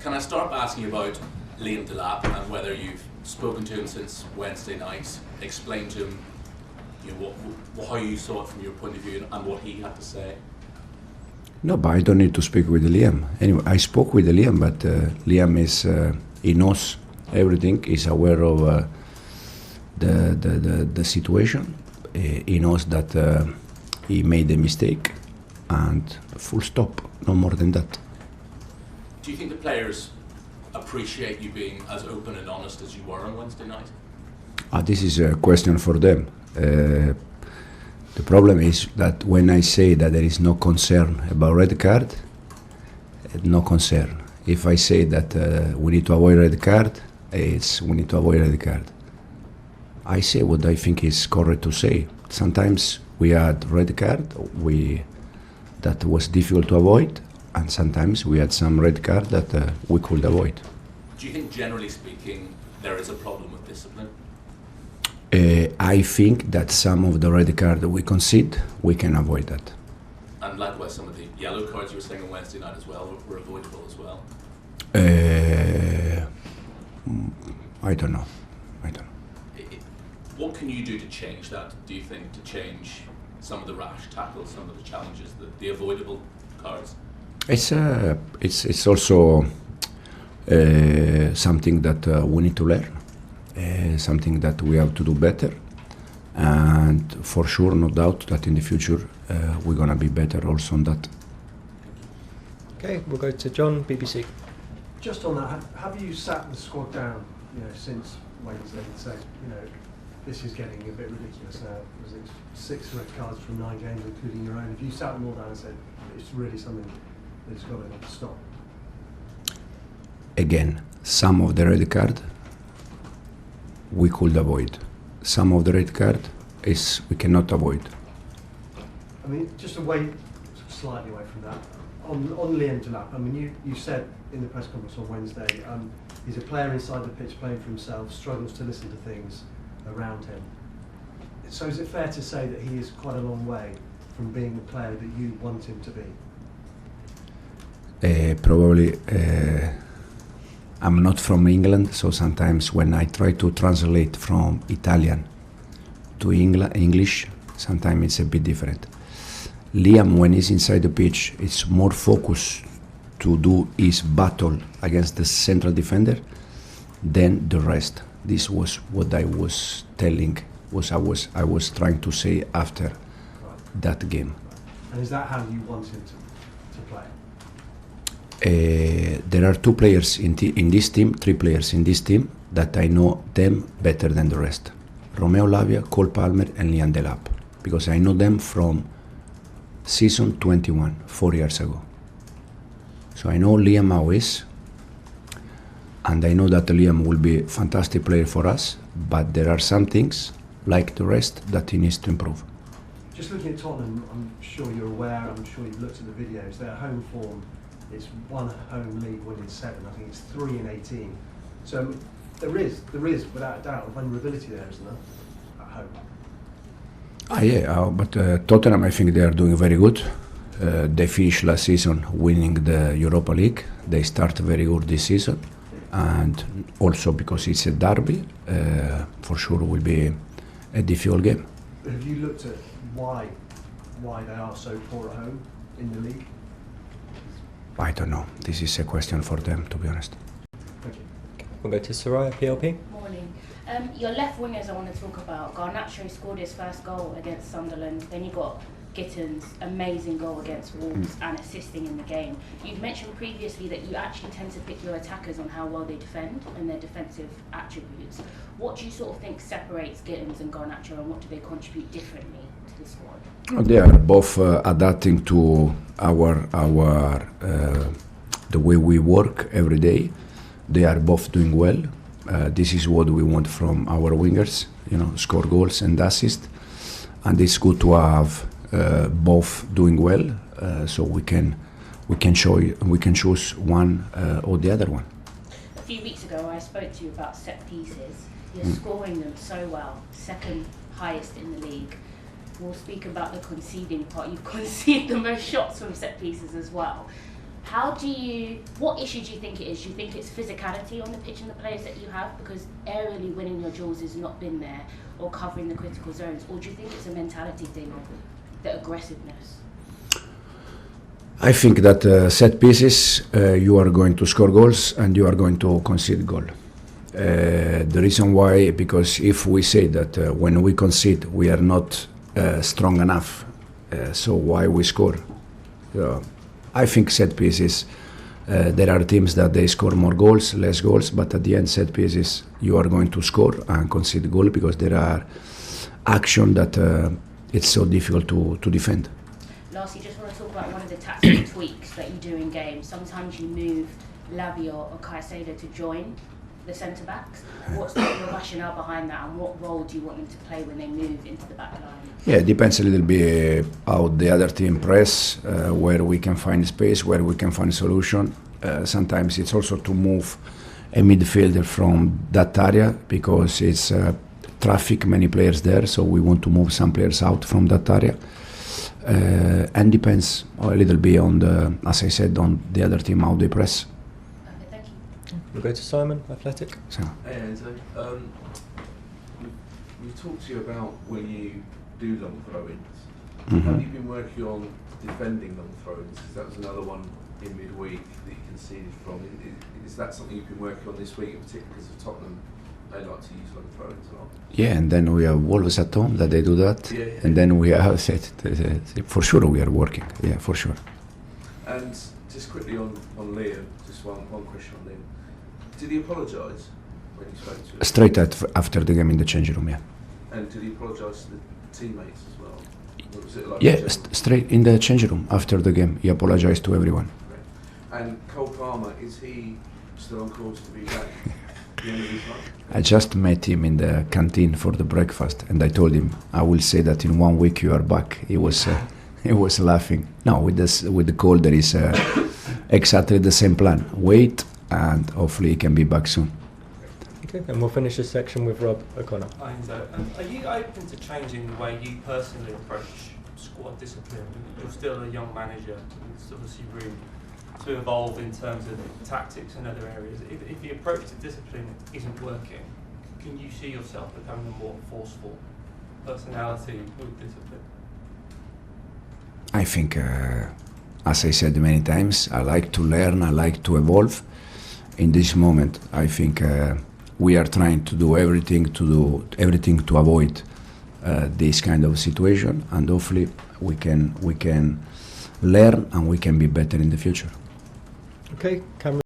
Can I start by asking you about Liam Delap and whether you've spoken to him since Wednesday night, explained to him how you saw it from your point of view and what he had to say? No, but I don't need to speak with Liam. Anyway, I spoke with Liam, but Liam he knows everything. He's aware of the situation. He knows that he made a mistake, and full stop. No more than that. Do you think the players appreciate you being as open and honest as you were on Wednesday night? This is a question for them. The problem is that when I say that there is no concern about red card, no concern. If I say that we need to avoid red card, we need to avoid red card. I say what I think is correct to say. Sometimes we had red card that was difficult to avoid, and sometimes we had some red card that we could avoid. Do you think, generally speaking, there is a problem with discipline? I think that some of the red card that we concede, we can avoid that. And likewise, some of the yellow cards you were saying on Wednesday night as well were avoidable as well? I don't know. What can you do to change that, do you think, to change some of the rash tackles, some of the challenges, the avoidable cards? It's also something that we need to learn. Something that we have to do better, and for sure, no doubt that in the future we're going to be better also on that. Okay, we'll go to John, BBC. Just on that, have you sat the squad down, since Wednesday and said, this is getting a bit ridiculous now? Was it 6 red cards from 9 games, including your own? Have you sat them all down and said it's really something that's got to stop? Again, some of the red card we could avoid. Some of the red card is we cannot avoid. I mean, just slightly away from that, on Liam Delap, I mean, you said in the press conference on Wednesday, he's a player inside the pitch playing for himself, struggles to listen to things around him. So is it fair to say that he is quite a long way from being the player that you want him to be? Probably. I'm not from England, so sometimes when I try to translate from Italian to English, sometimes it's a bit different. Liam, when he's inside the pitch, it's more focused to do his battle against the central defender than the rest. This was what I was telling, I was trying to say after that game. And is that how you want him to play? There are 2 players in this team, 3 players in this team that I know them better than the rest. Romeo Lavia, Cole Palmer and Liam Delap, because I know them from season 21, 4 years ago. So I know Liam how is, and I know that Liam will be a fantastic player for us, but there are some things, like the rest, that he needs to improve. Just looking at Tottenham, I'm sure you're aware, I'm sure you've looked at the videos, their home form, it's 1 home league win in 7, I think it's 3 in 18. So there is without a doubt vulnerability there, isn't there, at home? But Tottenham, I think they are doing very good. They finished last season winning the Europa League. They start very good this season, and also because it's a derby, for sure will be a difficult game. Have you looked at why they are so poor at home in the league? I don't know. This is a question for them, to be honest. Thank you. We'll go to Soraya, PLP. Morning. Your left wingers I want to talk about. Garnacho scored his first goal against Sunderland. Then you got Gittins' amazing goal against Wolves and assisting in the game. You've mentioned previously that you actually tend to pick your attackers on how well they defend and their defensive attributes. What do you sort of think separates Gittins and Garnacho, and what do they contribute differently to the squad? They are both adapting to our the way we work every day. They are both doing well. This is what we want from our wingers, score goals and assist. And it's good to have both doing well, so we can choose one or the other one. A few weeks ago, I spoke to you about set pieces. You're scoring them so well, second highest in the league. We'll speak about the conceding part. You've conceded the most shots from set pieces as well. What issue do you think it is? Do you think it's physicality on the pitch and the players that you have? Because aerially winning your duels has not been there, or covering the critical zones, or do you think it's a mentality thing, or the aggressiveness? I think that set pieces, you are going to score goals and you are going to concede goal. The reason why, because if we say that when we concede we are not strong enough, so why we score? I think set pieces, there are teams that they score more goals, less goals, but at the end set pieces you are going to score and concede goal because there are action that it's so difficult to defend. Lastly, just want to talk about one of the tactical tweaks that you do in games. Sometimes you move Lavia or Caicedo to join the centre-backs. What's the rationale behind that, and what role do you want them to play when they move into the back line? Yeah, it depends a little bit how the other team press, where we can find space, where we can find solution. Sometimes it's also to move a midfielder from that area because it's traffic, many players there, so we want to move some players out from that area. And depends a little bit on the, as I said, on the other team how they press. Okay, thank you. We'll go to Simon, Athletic. So. Hey Enzo, we've talked to you about when you do long throw-ins. Have you been working on defending long throw-ins? That was another one in midweek that you conceded from. Is that something you've been working on this week, in particular because of Tottenham? They like to use long throw-ins a lot. Yeah, and then we have Wolves at home that they do that. Yeah. And then we have for sure we are working. Yeah, for sure. And just quickly on Liam, just one question on Liam. Did he apologise when you spoke to him? Straight after the game in the changing room, yeah. And did he apologise to the teammates as well? Or was it like Yeah, straight in the changing room after the game. He apologized to everyone. And Cole Palmer, is he still on course to be back at the end of his life? I just met him in the canteen for the breakfast, and I told him, I will say that in 1 week you are back. He was laughing. No, with the call there is exactly the same plan. Wait, and hopefully he can be back soon. Okay, and we'll finish this section with Rob O'Connor. Hi Enzo, are you open to changing the way you personally approach squad discipline? You're still a young manager, there's obviously room to evolve in terms of tactics and other areas. If the approach to discipline isn't working, can you see yourself becoming a more forceful personality with discipline? I think, as I said many times, I like to learn, I like to evolve. In this moment, I think we are trying to do everything to avoid this kind of situation, and hopefully we can learn and we can be better in the future. Okay, camera.